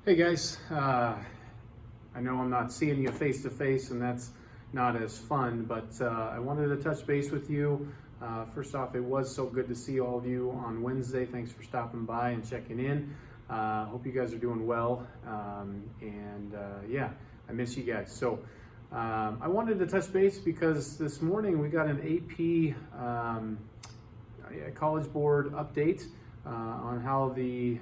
Hey guys, I know I'm not seeing you face to face and that's not as fun, but I wanted to touch base with you. First off, it was so good to see all of you on Wednesday. Thanks for stopping by and checking in. Hope you guys are doing well. Yeah, I miss you guys. So I wanted to touch base because this morning we got an AP College Board update on how the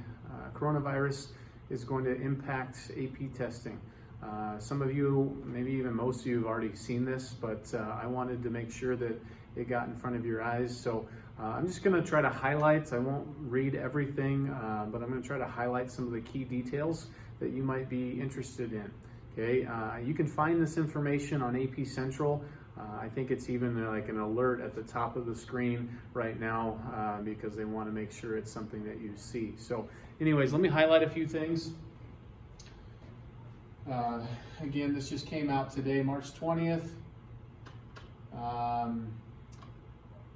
coronavirus is going to impact AP testing. Some of you, maybe even most of you, have already seen this, but I wanted to make sure that it got in front of your eyes. So I'm just going to try to highlight. I won't read everything, but I'm going to try to highlight some of the key details that you might be interested in. Okay, you can find this information on AP Central. I think it's even like an alert at the top of the screen right now because they want to make sure it's something that you see. So anyways, let me highlight a few things. Again, this just came out today, March 20th.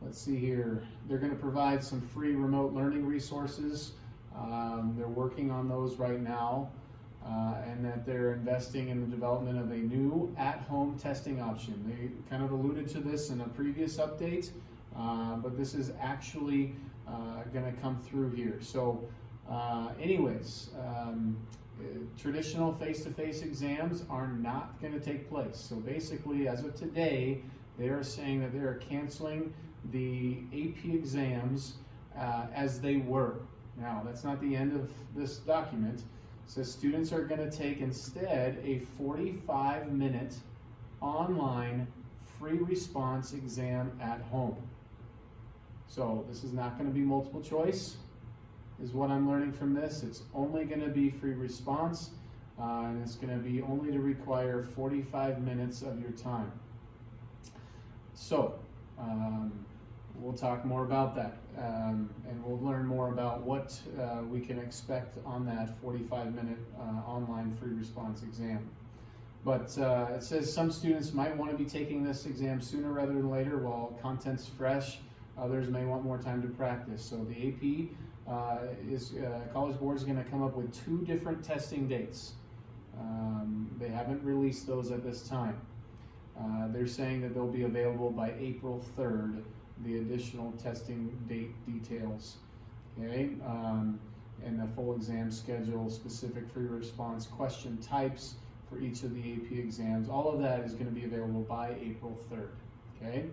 Let's see here. They're going to provide some free remote learning resources. They're working on those right now. And that they're investing in the development of a new at-home testing option. They kind of alluded to this in a previous update, but this is actually going to come through here. So traditional face-to-face exams are not going to take place. So basically, as of today, they are saying that they are canceling the AP exams as they were. Now, that's not the end of this document. So students are going to take instead a 45-minute online free response exam at home. So this is not going to be multiple choice, is what I'm learning from this. It's only going to be free response, and it's going to be only to require 45 minutes of your time. So we'll talk more about that, and we'll learn more about what we can expect on that 45-minute online free response exam. But it says some students might want to be taking this exam sooner rather than later while content's fresh. Others may want more time to practice. So the AP College Board is going to come up with 2 different testing dates. They haven't released those at this time. They're saying that they'll be available by April 3rd. The additional testing date details, okay, and the full exam schedule, specific free response question types for each of the AP exams. All of that is going to be available by April 3rd, okay?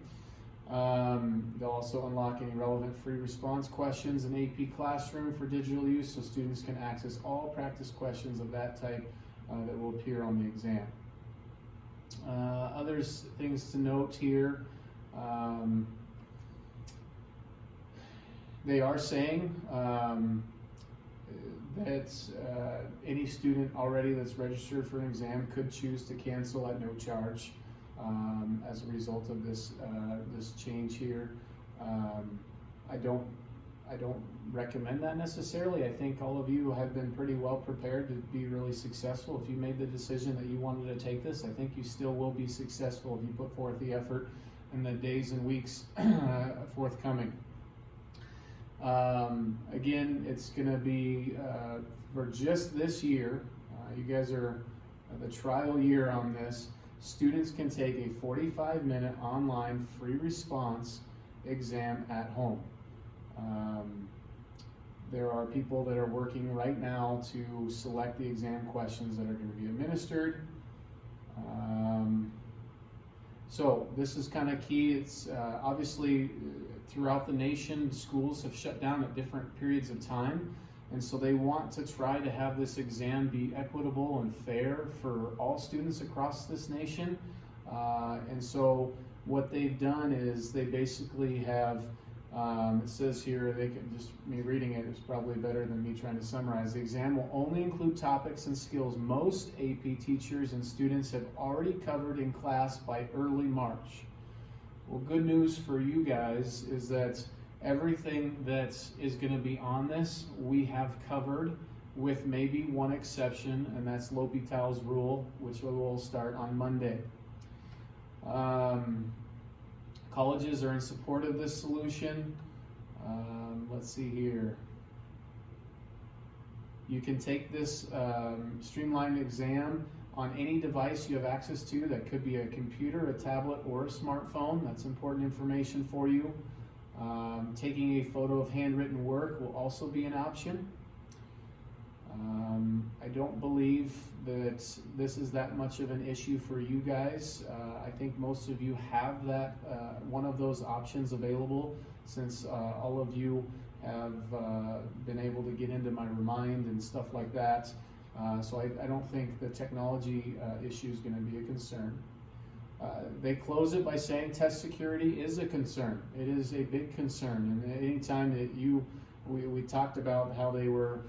They'll also unlock any relevant free response questions in AP Classroom for digital use, so students can access all practice questions of that type that will appear on the exam. Other things to note here. They are saying that any student already that's registered for an exam could choose to cancel at no charge as a result of this change here. I don't recommend that necessarily. I think all of you have been pretty well prepared to be really successful. If you made the decision that you wanted to take this, I think you still will be successful if you put forth the effort in the days and weeks forthcoming. Again, it's going to be for just this year. You guys are the trial year on this. Students can take a 45-minute online free response exam at home. There are people that are working right now to select the exam questions that are going to be administered. So this is kind of key. It's obviously throughout the nation, schools have shut down at different periods of time, and so they want to try to have this exam be equitable and fair for all students across this nation. And so what they've done is they basically have, it says here, they can just, me reading it is probably better than me trying to summarize. The exam will only include topics and skills most AP teachers and students have already covered in class by early March. Well, good news for you guys is that everything that is going to be on this, we have covered with maybe one exception, and that's L'Hôpital's rule, which will start on Monday. Colleges are in support of this solution. Let's see here. You can take this streamlined exam on any device you have access to. That could be a computer, a tablet, or a smartphone. That's important information for you. Taking a photo of handwritten work will also be an option. I don't believe that this is that much of an issue for you guys. I think most of you have that one of those options available, since all of you have been able to get into my Remind and stuff like that. So I don't think the technology issue is going to be a concern. They close it by saying test security is a concern. It is a big concern, and anytime that we talked about how they were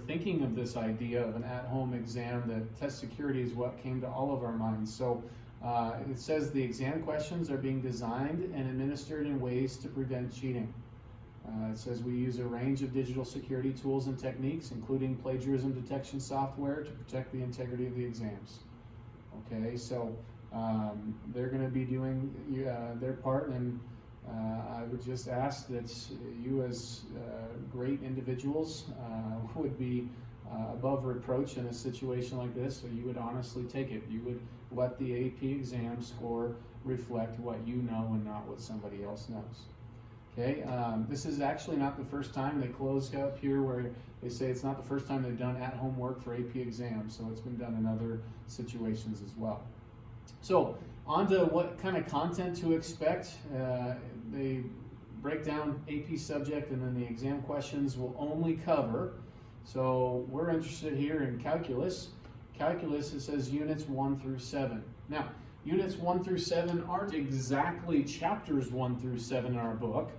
thinking of this idea of an at-home exam, that test security is what came to all of our minds. So it says the exam questions are being designed and administered in ways to prevent cheating. It says we use a range of digital security tools and techniques, including plagiarism detection software, to protect the integrity of the exams. Okay, so they're going to be doing their part, and I would just ask that you, as great individuals, would be above reproach in a situation like this, so you would honestly take it. You would let the AP exam score reflect what you know and not what somebody else knows. Okay, this is actually not the first time. They close up here where they say it's not the first time they've done at-home work for AP exams, so it's been done in other situations as well. So, on to what kind of content to expect. They break down AP subject, and then the exam questions will only cover. So we're interested here in calculus. Calculus, it says units 1 through 7. Now, units 1 through 7 aren't exactly chapters 1 through 7 in our book.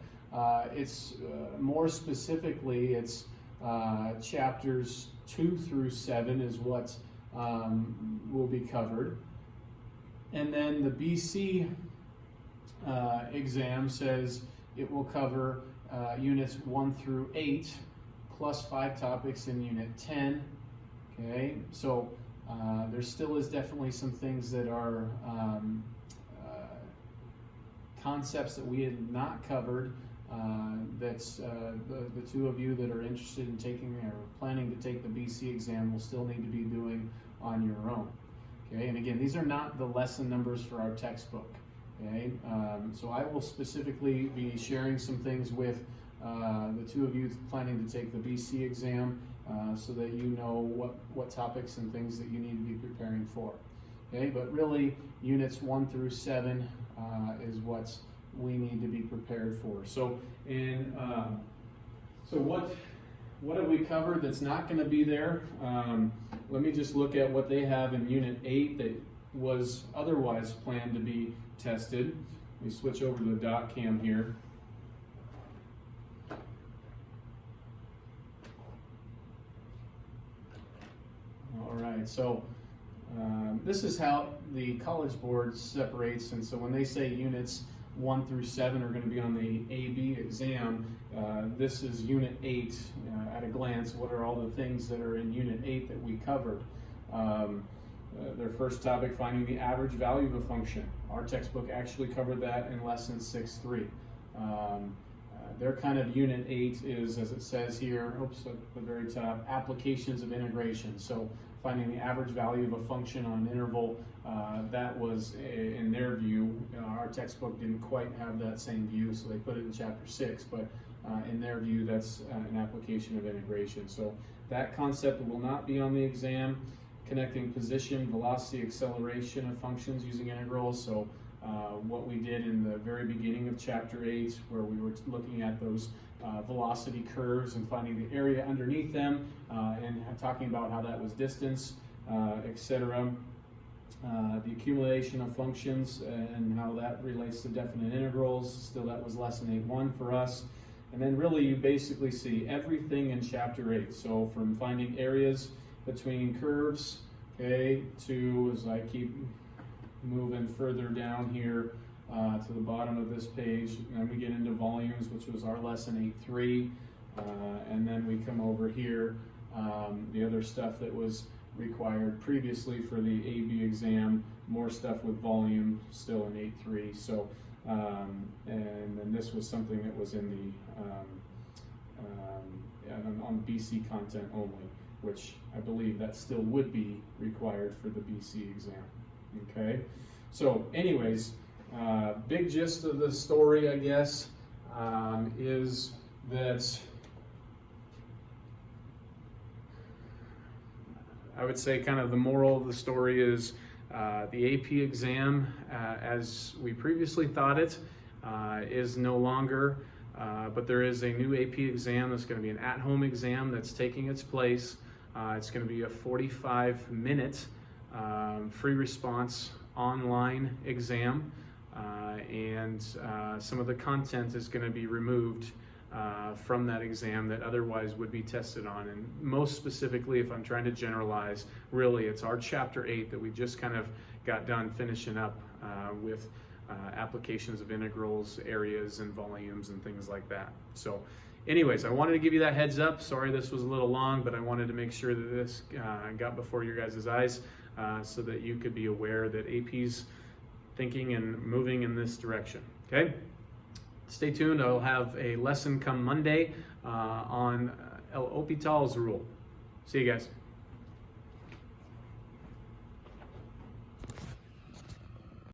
It's more specifically, it's chapters 2 through 7 is what will be covered. And then the BC exam says it will cover units 1 through 8 plus 5 topics in unit 10. Okay, so there still is definitely some things that are concepts that we had not covered. That's the two of you that are interested in taking or planning to take the BC exam will still need to be doing on your own. Okay, and again, these are not the lesson numbers for our textbook. Okay, so I will specifically be sharing some things with the two of you planning to take the BC exam, so that you know what topics and things that you need to be preparing for. Okay, but really, units 1 through 7 is what we need to be prepared for. So, what have we covered that's not going to be there? Let me just look at what they have in Unit 8 that was otherwise planned to be tested. Let me switch over to the dot cam here. All right, so this is how the College Board separates, and so when they say units 1 through 7 are going to be on the AB exam, this is Unit 8 at a glance. What are all the things that are in Unit 8 that we covered? Their first topic, finding the average value of a function. Our textbook actually covered that in Lesson 6.3. Their kind of Unit 8 is, as it says here, at the very top, applications of integration. So finding the average value of a function on an interval, that was, in their view, our textbook didn't quite have that same view, so they put it in Chapter 6, but in their view, that's an application of integration. So that concept will not be on the exam. Connecting position, velocity, acceleration of functions using integrals. So what we did in the very beginning of Chapter 8, where we were looking at those velocity curves and finding the area underneath them, and talking about how that was distance, etc. The accumulation of functions and how that relates to definite integrals. Still, that was Lesson 8.1 for us. And then really you basically see everything in Chapter 8. So from finding areas between curves, okay, to, as I keep moving further down here to the bottom of this page, and then we get into volumes, which was our Lesson 8.3, and then we come over here, the other stuff that was required previously for the AB exam, more stuff with volume still in 8.3. So, and then this was something that was in the on BC content only, which I believe that still would be required for the BC exam. Okay, so anyways, big gist of the story, I guess, is that I would say kind of the moral of the story is the AP exam, as we previously thought it, is no longer, but there is a new AP exam that's going to be an at-home exam that's taking its place. It's going to be a 45-minute free response online exam, and some of the content is going to be removed from that exam that otherwise would be tested on. And most specifically, if I'm trying to generalize, really it's our chapter 8 that we just kind of got done finishing up with applications of integrals, areas, and volumes and things like that. So anyways, I wanted to give you that heads up. Sorry this was a little long, but I wanted to make sure that this got before your guys' eyes so that you could be aware that AP's thinking and moving in this direction. Okay? Stay tuned. I'll have a lesson come Monday on L'Hôpital's rule. See you guys.